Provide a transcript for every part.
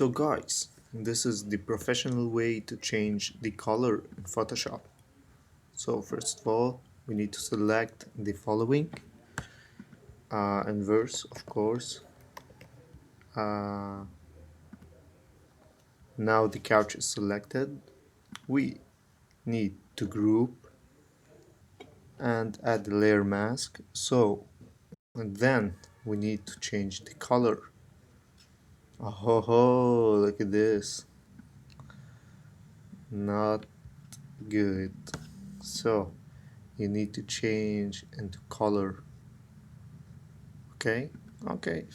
So guys, this is the professional way to change the color in Photoshop. So first of all, we need to select the following and verse, of course. Uh, Now the couch is selected. We need to group and add the layer mask. And then we need to change the color. Oh ho ho, look at this. Not good. So you need to change into color. Okay, okay.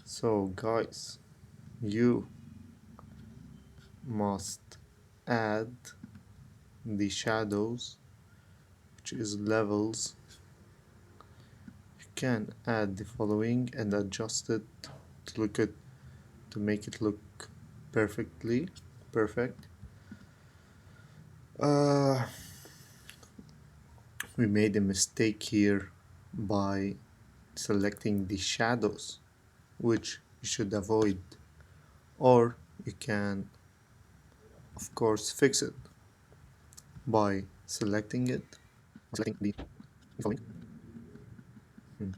So guys, you must add the shadows, which is levels. You can add the following and adjust it to make it look perfect. Uh, we made a mistake here by selecting the shadows, which you should avoid, or you can of course fix it by selecting the following. Hmm.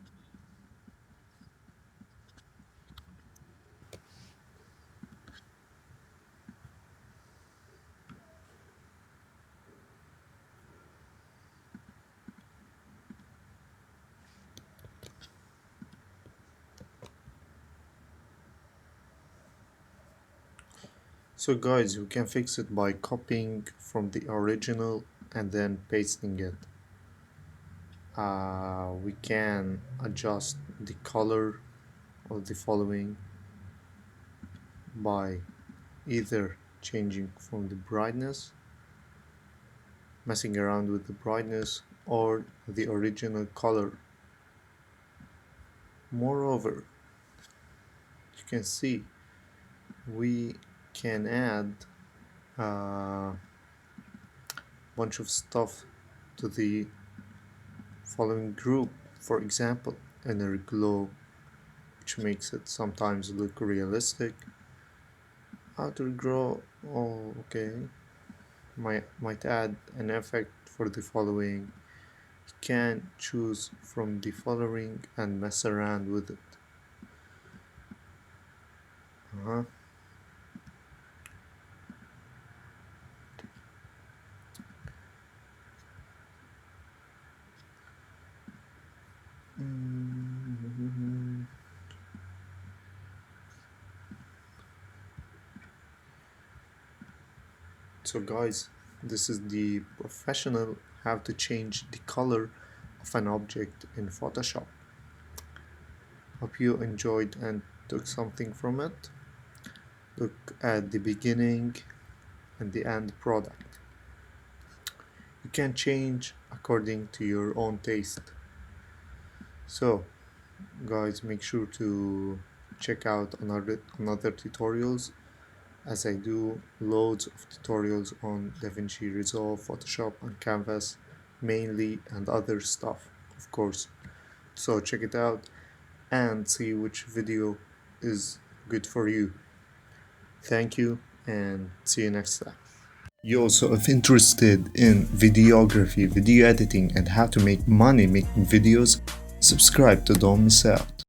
So guys, you can fix it by copying from the original and then pasting it. We can adjust the color of the following by either changing from the brightness, messing around with the brightness, or the original color. Moreover, you can see we can add a bunch of stuff to the following group. For example, inner glow, which makes it sometimes look realistic. Outer glow, oh okay, might add an effect for the following. You can choose from the following and mess around with it. Uh-huh. So guys, this is the professional how to change the color of an object in Photoshop. Hope you enjoyed and took something from it. Look at the beginning and the end product. You can change according to your own taste. So guys, make sure to check out another tutorials, as I do loads of tutorials on DaVinci Resolve, Photoshop and Canvas mainly, and other stuff of course. So check it out and see which video is good for you. Thank you and see you next time. You also if interested in videography, video editing and how to make money making videos, subscribe to don't miss out.